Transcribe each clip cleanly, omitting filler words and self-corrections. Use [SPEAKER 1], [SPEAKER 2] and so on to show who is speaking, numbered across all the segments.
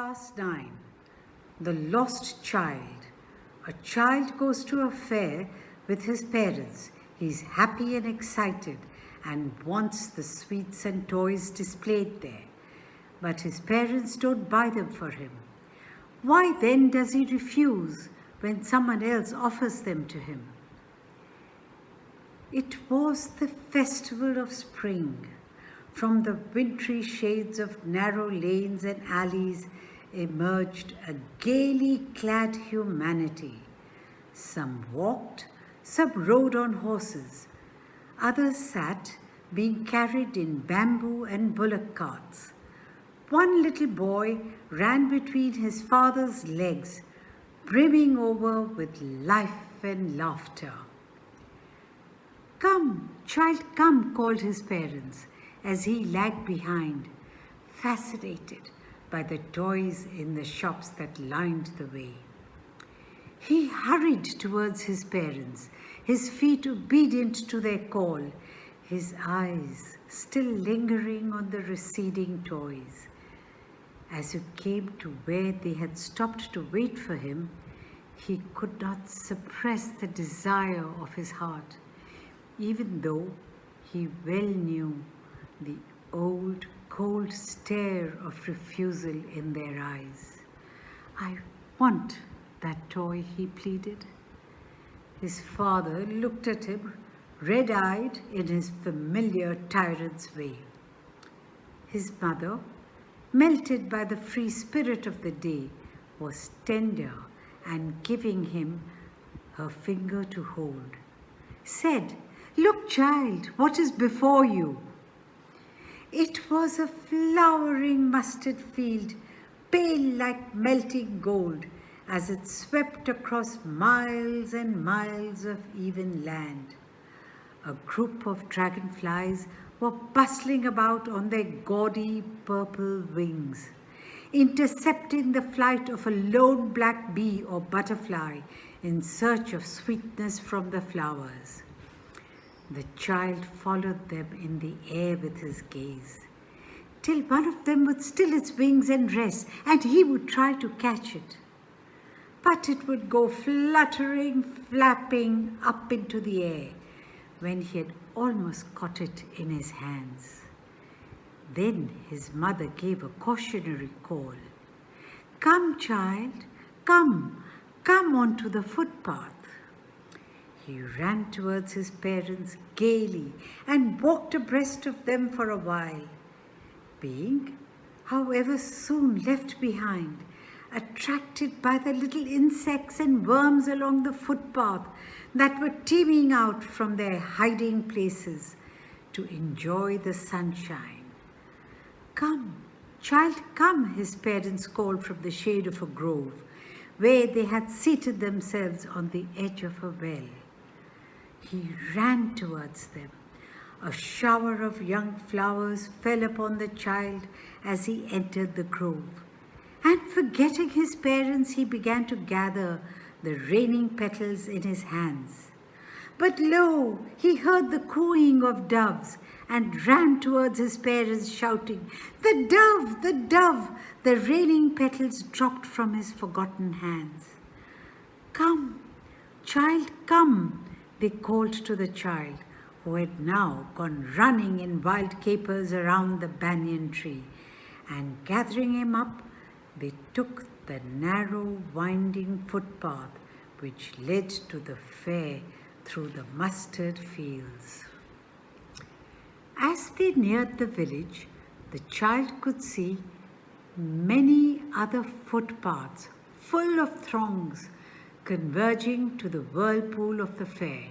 [SPEAKER 1] Class 9. The Lost Child. A child goes to a fair with his parents. He's happy and excited and wants the sweets and toys displayed there. But his parents don't buy them for him. Why then does he refuse when someone else offers them to him? It was the festival of spring. From the wintry shades of narrow lanes and alleys emerged a gaily clad humanity. Some walked, some rode on horses. Others sat, being carried in bamboo and bullock carts. One little boy ran between his father's legs, brimming over with life and laughter. "Come, child, come," called his parents, as he lagged behind, fascinated by the toys in the shops that lined the way. He hurried towards his parents, his feet obedient to their call, his eyes still lingering on the receding toys. As he came to where they had stopped to wait for him, he could not suppress the desire of his heart, even though he well knew the old, cold stare of refusal in their eyes. "I want that toy," he pleaded. His father looked at him, red-eyed in his familiar tyrant's way. His mother, melted by the free spirit of the day, was tender and giving him her finger to hold, said, "Look, child, what is before you?" It was a flowering mustard field, pale like melting gold, as it swept across miles and miles of even land. A group of dragonflies were bustling about on their gaudy purple wings, intercepting the flight of a lone black bee or butterfly in search of sweetness from the flowers. The child followed them in the air with his gaze, till one of them would still its wings and rest, and he would try to catch it. But it would go fluttering, flapping up into the air when he had almost caught it in his hands. Then his mother gave a cautionary call. "Come, child, come onto the footpath." He ran towards his parents gaily and walked abreast of them for a while, being, however, soon left behind, attracted by the little insects and worms along the footpath that were teeming out from their hiding places to enjoy the sunshine. "Come, child, come," his parents called from the shade of a grove, where they had seated themselves on the edge of a well. He ran towards them. A shower of young flowers fell upon the child as he entered the grove, and forgetting his parents, he began to gather the raining petals in his hands. But lo, he heard the cooing of doves and ran towards his parents shouting, "The dove, the dove!" The raining petals dropped from his forgotten hands. "Come, child, come," they called to the child, who had now gone running in wild capers around the banyan tree, and gathering him up, they took the narrow, winding footpath which led to the fair through the mustard fields. As they neared the village, the child could see many other footpaths full of throngs converging to the whirlpool of the fair,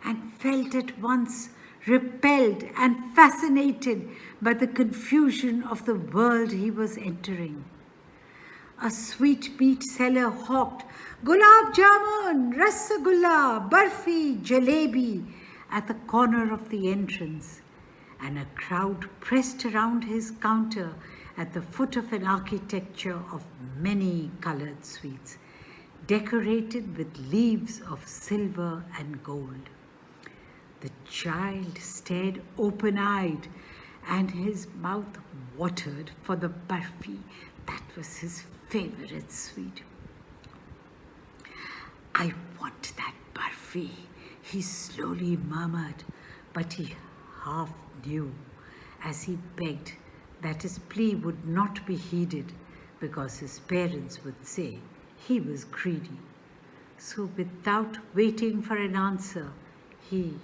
[SPEAKER 1] and felt at once repelled and fascinated by the confusion of the world he was entering. A sweetmeat seller hawked "Gulab Jamun, Rasgulla, Barfi, Jalebi" at the corner of the entrance, and a crowd pressed around his counter at the foot of an architecture of many colored sweets, decorated with leaves of silver and gold. The child stared open-eyed, and his mouth watered for the barfi that was his favorite sweet. I want that barfi, he slowly murmured, but he half knew as he begged that his plea would not be heeded because his parents would say he was greedy. So without waiting for an answer, he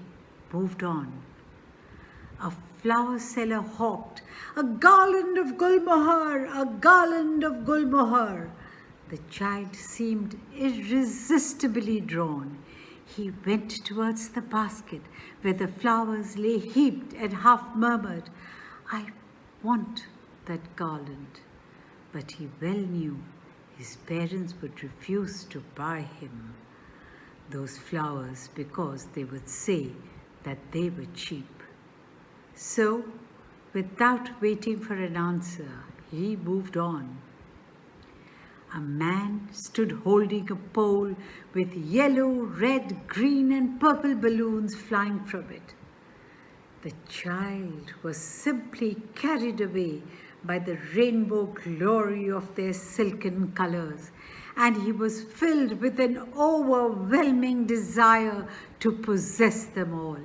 [SPEAKER 1] moved on. A flower seller hawked, "A garland of gulmohar, a garland of gulmohar." The child seemed irresistibly drawn. He went towards the basket where the flowers lay heaped and half murmured, "I want that garland." But he well knew his parents would refuse to buy him those flowers because they would say that they were cheap. So, without waiting for an answer, he moved on. A man stood holding a pole with yellow, red, green, and purple balloons flying from it. The child was simply carried away by the rainbow glory of their silken colors, and he was filled with an overwhelming desire to possess them all.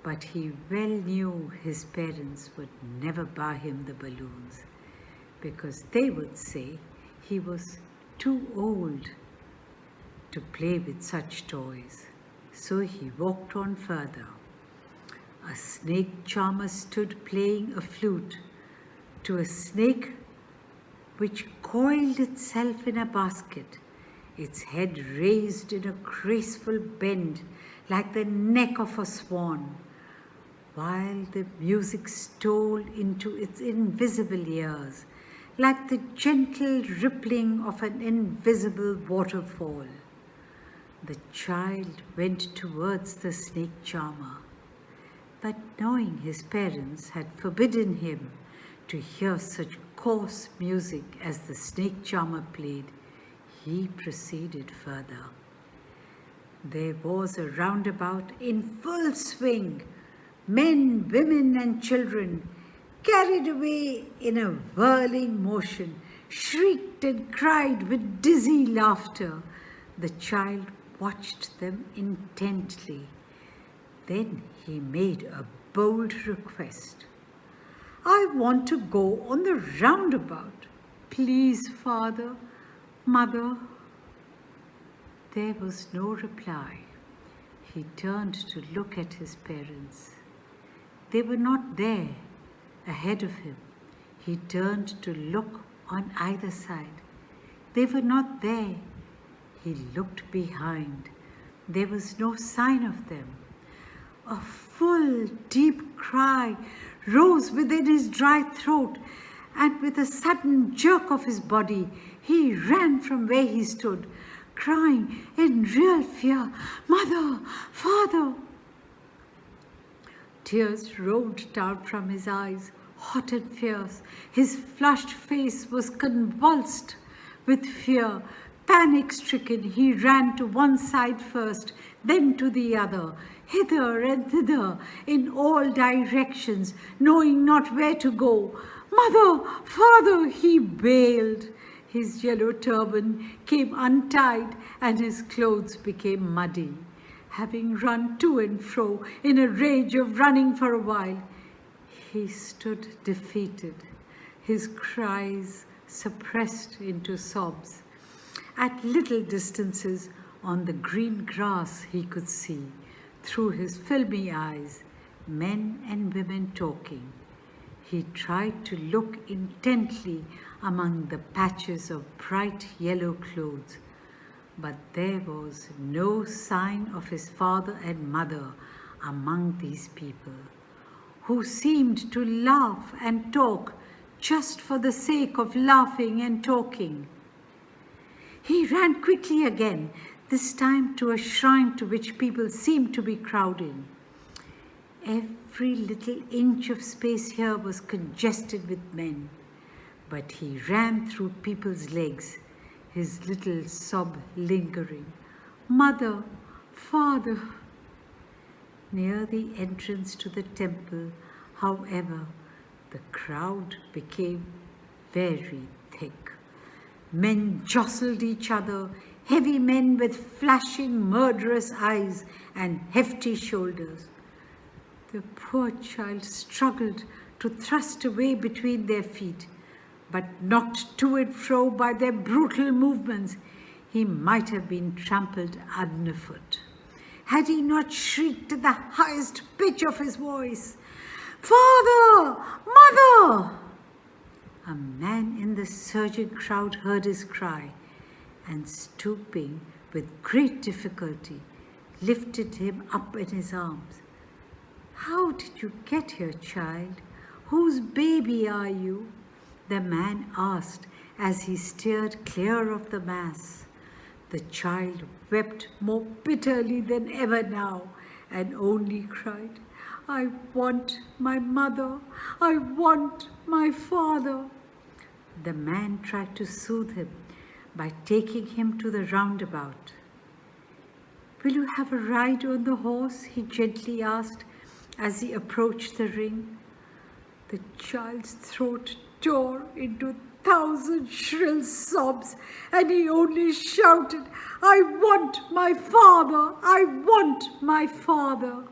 [SPEAKER 1] But he well knew his parents would never buy him the balloons because they would say he was too old to play with such toys. So he walked on further. A snake charmer stood playing a flute to a snake which coiled itself in a basket, its head raised in a graceful bend like the neck of a swan, while the music stole into its invisible ears like the gentle rippling of an invisible waterfall. The child went towards the snake charmer, but knowing his parents had forbidden him to hear such coarse music as the snake charmer played, he proceeded further. There was a roundabout in full swing. Men, women, and children, carried away in a whirling motion, shrieked and cried with dizzy laughter. The child watched them intently. Then he made a bold request. "I want to go on the roundabout. Please, father, mother." There was no reply. He turned to look at his parents. They were not there ahead of him. He turned to look on either side. They were not there. He looked behind. There was no sign of them. A full, deep cry rose within his dry throat, and with a sudden jerk of his body, he ran from where he stood, crying in real fear, "Mother, father!" Tears rolled down from his eyes, hot and fierce. His flushed face was convulsed with fear. Panic-stricken, he ran to one side first, then to the other, hither and thither, in all directions, knowing not where to go. "Mother, father!" he wailed. His yellow turban came untied and his clothes became muddy. Having run to and fro in a rage of running for a while, he stood defeated, his cries suppressed into sobs. At little distances on the green grass he could see, through his filmy eyes, men and women talking. He tried to look intently among the patches of bright yellow clothes, but there was no sign of his father and mother among these people, who seemed to laugh and talk just for the sake of laughing and talking. He ran quickly again, this time to a shrine to which people seemed to be crowding. Every little inch of space here was congested with men, but he ran through people's legs, his little sob lingering. "Mother, father!" Near the entrance to the temple, however, the crowd became very thick. Men jostled each other, heavy men with flashing, murderous eyes and hefty shoulders. The poor child struggled to thrust away between their feet, but knocked to and fro by their brutal movements, he might have been trampled underfoot, had he not shrieked at the highest pitch of his voice, "Father! Mother!" A man in the surging crowd heard his cry, and stooping with great difficulty, lifted him up in his arms. "How did you get here, child? Whose baby are you?" the man asked as he steered clear of the mass. The child wept more bitterly than ever now, and only cried, "I want my mother. I want my father." The man tried to soothe him by taking him to the roundabout. "Will you have a ride on the horse?" he gently asked as he approached the ring. The child's throat tore into 1,000 shrill sobs, and he only shouted, "I want my father! I want my father!"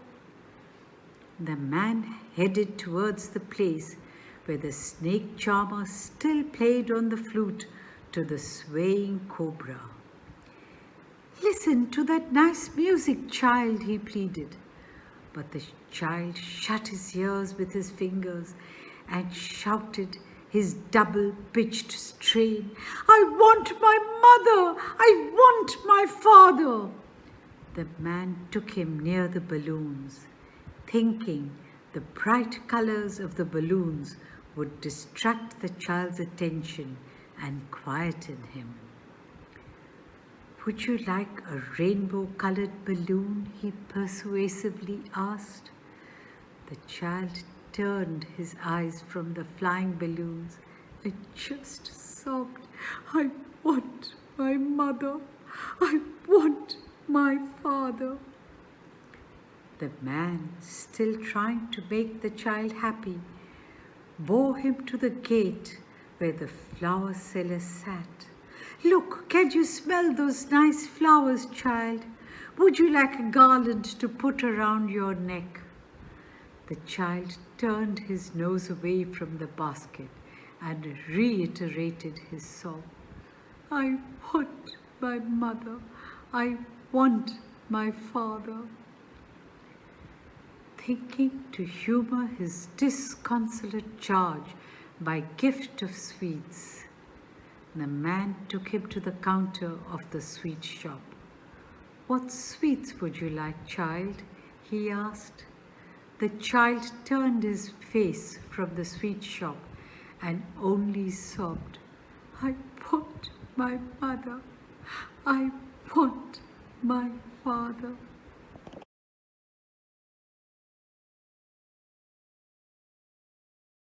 [SPEAKER 1] The man headed towards the place where the snake charmer still played on the flute to the swaying cobra. "Listen to that nice music, child," he pleaded. But the child shut his ears with his fingers and shouted his double-pitched strain, "I want my mother! I want my father!" The man took him near the balloons, thinking the bright colors of the balloons would distract the child's attention and quieten him. "Would you like a rainbow-colored balloon?" he persuasively asked. The child turned his eyes from the flying balloons and just sobbed, "I want my mother. I want my father." The man, still trying to make the child happy, bore him to the gate where the flower seller sat. "Look, can you smell those nice flowers, child? Would you like a garland to put around your neck?" The child turned his nose away from the basket and reiterated his sob, "I want my mother. I want my father." Thinking to humor his disconsolate charge by gift of sweets, the man took him to the counter of the sweet shop. "What sweets would you like, child?" he asked. The child turned his face from the sweet shop and only sobbed, "I want my mother. I want my father."